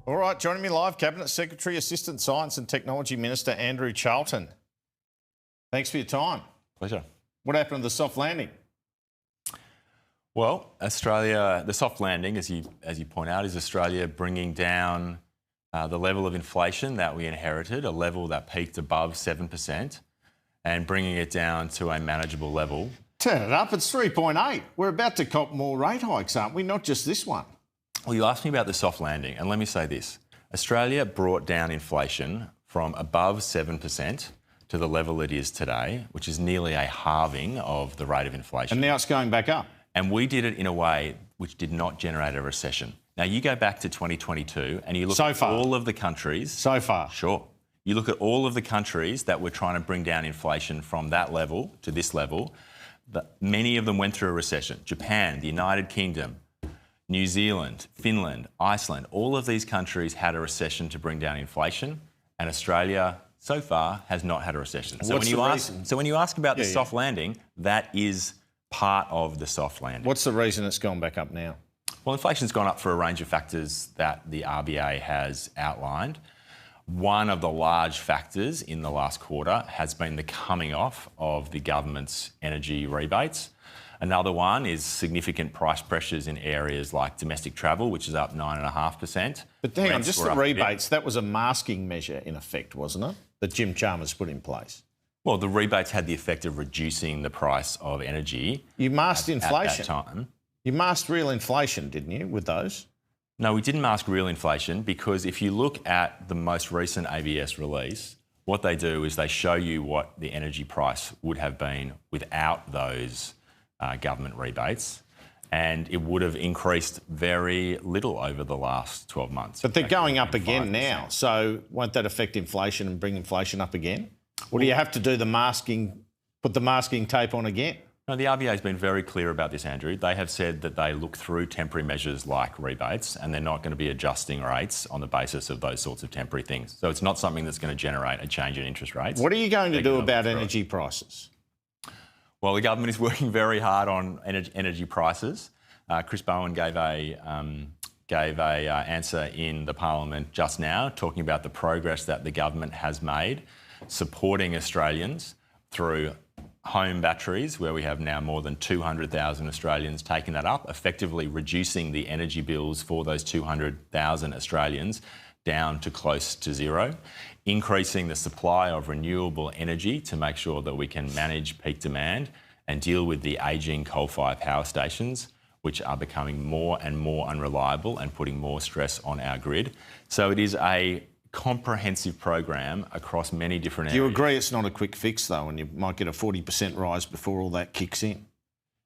All right, joining me live, Cabinet Secretary, Assistant Science and Technology Minister Andrew Charlton. Thanks for your time. Pleasure. What happened to the soft landing? Well, Australia, the soft landing, as you point out, is Australia bringing down the level of inflation that we inherited, a level that peaked above 7%, and bringing it down to a manageable level. Turn it up, it's 3.8. We're about to cop more rate hikes, aren't we? Not just this one. Well, you asked me about the soft landing, and let me say this. Australia brought down inflation from above 7% to the level it is today, which is nearly a halving of the rate of inflation. And now it's going back up. And we did it in a way which did not generate a recession. Now, you go back to 2022 and you look at all of the countries... So far. Sure. You look at all of the countries that were trying to bring down inflation from that level to this level, many of them went through a recession. Japan, the United Kingdom, New Zealand, Finland, Iceland, all of these countries had a recession to bring down inflation, and Australia, so far, has not had a recession. So when you ask about the soft landing, that is part of the soft landing. What's the reason it's gone back up now? Well, inflation's gone up for a range of factors that the RBA has outlined. One of the large factors in the last quarter has been the coming off of the government's energy rebates. Another one is significant price pressures in areas like domestic travel, which is up 9.5%. But hang on, just the rebates, that was a masking measure in effect, wasn't it, that Jim Chalmers put in place? Well, the rebates had the effect of reducing the price of energy. You masked inflation. At that time. You masked real inflation, didn't you, with those? No, we didn't mask real inflation because if you look at the most recent ABS release, what they do is they show you what the energy price would have been without those government rebates, and it would have increased very little over the last 12 months. But they're going up again now, so won't that affect inflation and bring inflation up again? Or do you have to do the masking, put the masking tape on again? No, the RBA has been very clear about this, Andrew. They have said that they look through temporary measures like rebates and they're not going to be adjusting rates on the basis of those sorts of temporary things. So it's not something that's going to generate a change in interest rates. What are you going to do about energy prices? Well, the government is working very hard on energy prices. Chris Bowen gave a answer in the Parliament just now, talking about the progress that the government has made, supporting Australians through home batteries, where we have now more than 200,000 Australians taking that up, effectively reducing the energy bills for those 200,000 Australians down to close to zero, increasing the supply of renewable energy to make sure that we can manage peak demand and deal with the ageing coal-fired power stations, which are becoming more and more unreliable and putting more stress on our grid. So it is a comprehensive program across many different areas. Do you agree it's not a quick fix, though, and you might get a 40% rise before all that kicks in?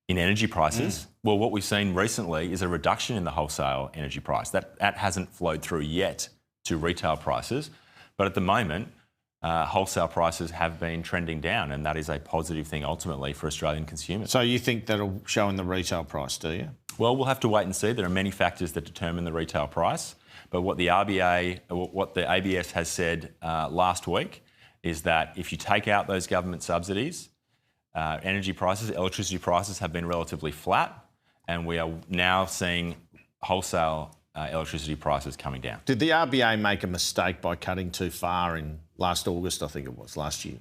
In energy prices? Well, what we've seen recently is a reduction in the wholesale energy price. That hasn't flowed through yet to retail prices, but at the moment, wholesale prices have been trending down, and that is a positive thing ultimately for Australian consumers. So you think that'll show in the retail price, do you? Well, we'll have to wait and see. There are many factors that determine the retail price, but what the ABS has said last week is that if you take out those government subsidies, energy prices, electricity prices have been relatively flat, and we are now seeing wholesale electricity prices coming down. Did the RBA make a mistake by cutting too far in last August, I think it was, last year?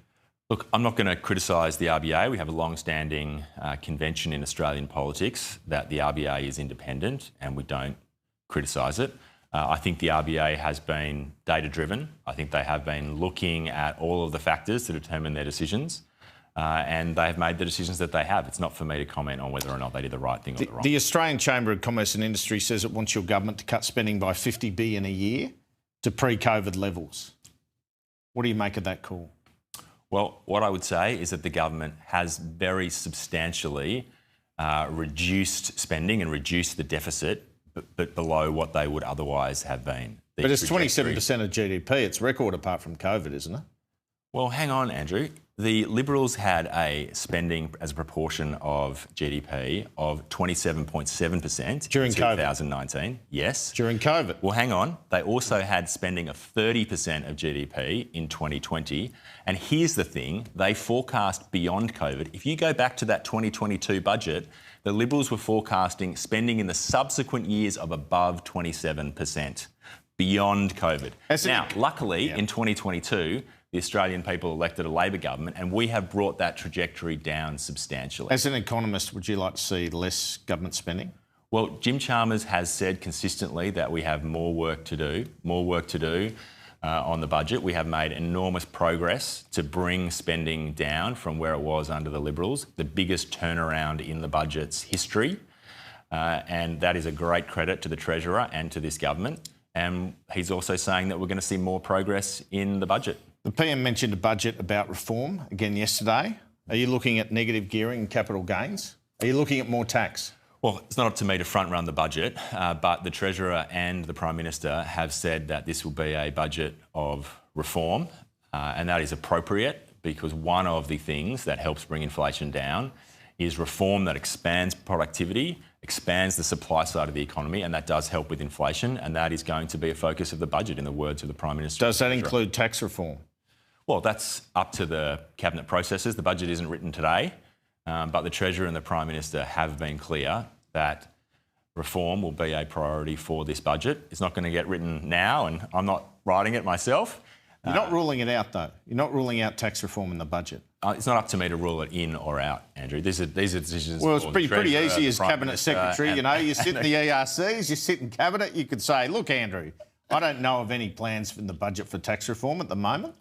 Look, I'm not going to criticise the RBA. We have a long-standing convention in Australian politics that the RBA is independent and we don't criticise it. I think the RBA has been data-driven. I think they have been looking at all of the factors to determine their decisions. And they have made the decisions that they have. It's not for me to comment on whether or not they did the right thing or the wrong thing. The Australian Chamber of Commerce and Industry says it wants your government to cut spending by $50 billion a year to pre-COVID levels. What do you make of that call? Well, what I would say is that the government has very substantially reduced spending and reduced the deficit, but below what they would otherwise have been. But it's 27% of GDP. It's record apart from COVID, isn't it? Well, hang on, Andrew. The Liberals had a spending as a proportion of GDP of 27.7% during in 2019. COVID. Yes. During COVID. Well, hang on. They also had spending of 30% of GDP in 2020. And here's the thing, they forecast beyond COVID. If you go back to that 2022 budget, the Liberals were forecasting spending in the subsequent years of above 27%. beyond COVID. Now, luckily, in 2022, the Australian people elected a Labor government and we have brought that trajectory down substantially. As an economist, would you like to see less government spending? Well, Jim Chalmers has said consistently that we have more work to do on the budget. We have made enormous progress to bring spending down from where it was under the Liberals, the biggest turnaround in the budget's history. And that is a great credit to the Treasurer and to this government. And he's also saying that we're going to see more progress in the budget. The PM mentioned a budget about reform again yesterday. Are you looking at negative gearing and capital gains? Are you looking at more tax? Well, it's not up to me to front-run the budget, but the Treasurer and the Prime Minister have said that this will be a budget of reform, and that is appropriate because one of the things that helps bring inflation down is reform that expands productivity, expands the supply side of the economy, and that does help with inflation, and that is going to be a focus of the budget, in the words of the Prime Minister. Does that include tax reform? Well, that's up to the Cabinet processes. The budget isn't written today. But the Treasurer and the Prime Minister have been clear that reform will be a priority for this budget. It's not going to get written now, and I'm not writing it myself. You're not ruling it out, though. You're not ruling out tax reform in the budget. It's not up to me to rule it in or out, Andrew. These are decisions. Well, it's for pretty easy as Cabinet Minister Secretary. You sit in the ERCs, you sit in Cabinet, you could say, look, Andrew, I don't know of any plans in the budget for tax reform at the moment.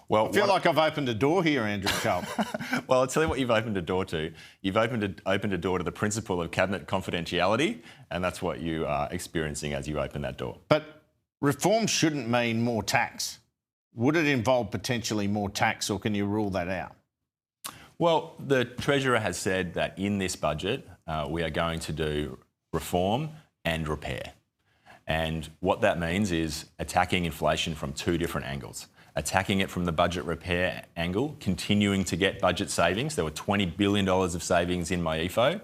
Well, I feel like I've opened a door here, Andrew Charlton. Well, I'll tell you what you've opened a door to. You've opened a door to the principle of cabinet confidentiality, and that's what you are experiencing as you open that door. But reform shouldn't mean more tax. Would it involve potentially more tax, or can you rule that out? Well, the Treasurer has said that in this budget, we are going to do reform and repair. And what that means is attacking inflation from two different angles. Attacking it from the budget repair angle, continuing to get budget savings. There were $20 billion of savings in my EFO.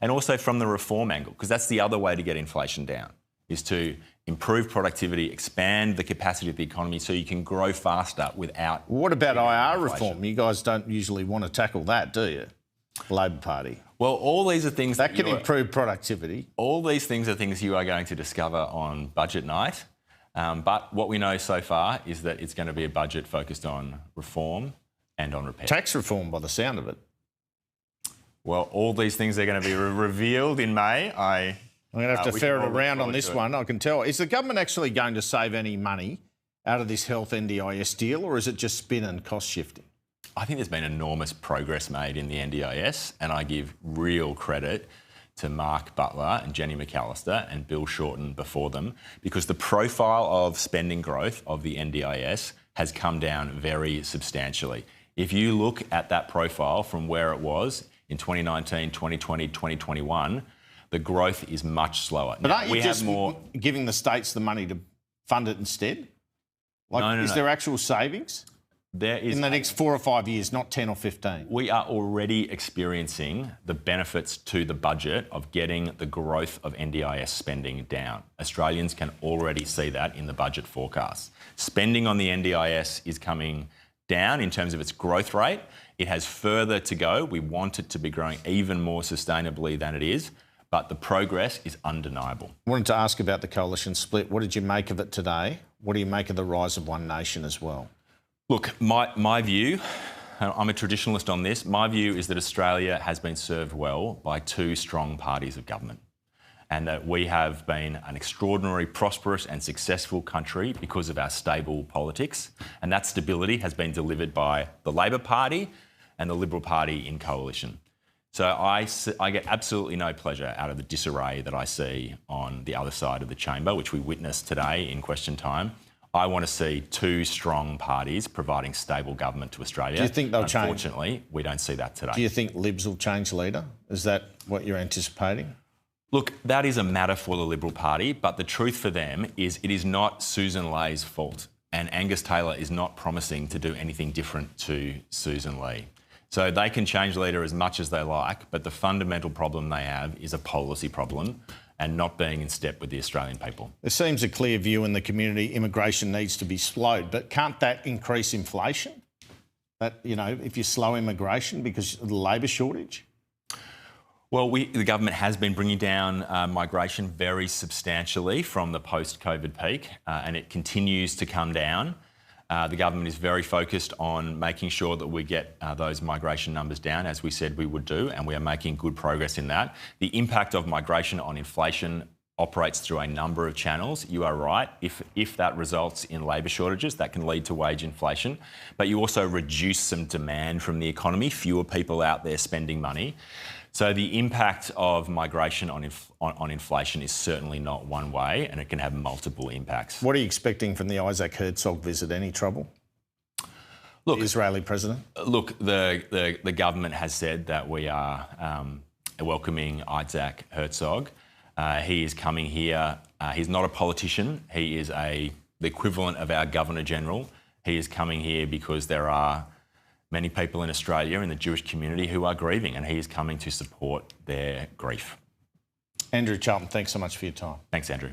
And also from the reform angle, because that's the other way to get inflation down, is to improve productivity, expand the capacity of the economy so you can grow faster without... What about IR reform? You guys don't usually want to tackle that, do you? Labor Party. Well, all these are things... That can improve productivity. All these things are things you are going to discover on budget night. But what we know so far is that it's going to be a budget focused on reform and on repair. Tax reform, by the sound of it. Well, all these things are going to be revealed in May. I'm going to have to ferret around on this one, I can tell. Is the government actually going to save any money out of this health NDIS deal, or is it just spin and cost shifting? I think there's been enormous progress made in the NDIS, and I give real credit to Mark Butler and Jenny McAllister and Bill Shorten before them, because the profile of spending growth of the NDIS has come down very substantially. If you look at that profile from where it was in 2019, 2020, 2021, the growth is much slower. But aren't you just giving the states the money to fund it instead? No. Is there actual savings? There is in the next 4 or 5 years, not 10 or 15. We are already experiencing the benefits to the budget of getting the growth of NDIS spending down. Australians can already see that in the budget forecasts. Spending on the NDIS is coming down in terms of its growth rate. It has further to go. We want it to be growing even more sustainably than it is, but the progress is undeniable. I wanted to ask about the coalition split. What did you make of it today? What do you make of the rise of One Nation as well? Look, my view, I'm a traditionalist on this, my view is that Australia has been served well by two strong parties of government, and that we have been an extraordinarily prosperous and successful country because of our stable politics, and that stability has been delivered by the Labor Party and the Liberal Party in coalition. So I get absolutely no pleasure out of the disarray that I see on the other side of the chamber, which we witnessed today in question time. I want to see two strong parties providing stable government to Australia. Do you think they'll change? Unfortunately, we don't see that today. Do you think Libs will change leader? Is that what you're anticipating? Look, that is a matter for the Liberal Party, but the truth for them is it is not Susan Lay's fault, and Angus Taylor is not promising to do anything different to Susan Lee. So they can change leader as much as they like, but the fundamental problem they have is a policy problem and not being in step with the Australian people. There seems a clear view in the community immigration needs to be slowed, but can't that increase inflation? That, if you slow immigration because of the labour shortage? Well, the government has been bringing down migration very substantially from the post-COVID peak, and it continues to come down. The government is very focused on making sure that we get those migration numbers down, as we said we would do, and we are making good progress in that. The impact of migration on inflation operates through a number of channels. You are right. If that results in labour shortages, that can lead to wage inflation. But you also reduce some demand from the economy, fewer people out there spending money. So the impact of migration on inflation is certainly not one way, and it can have multiple impacts. What are you expecting from the Isaac Herzog visit? Any trouble? Look, the Israeli president? Look, the government has said that we are welcoming Isaac Herzog. He is coming here. He's not a politician. He is the equivalent of our Governor-General. He is coming here because there are many people in Australia, in the Jewish community, who are grieving, and he is coming to support their grief. Andrew Charlton, thanks so much for your time. Thanks, Andrew.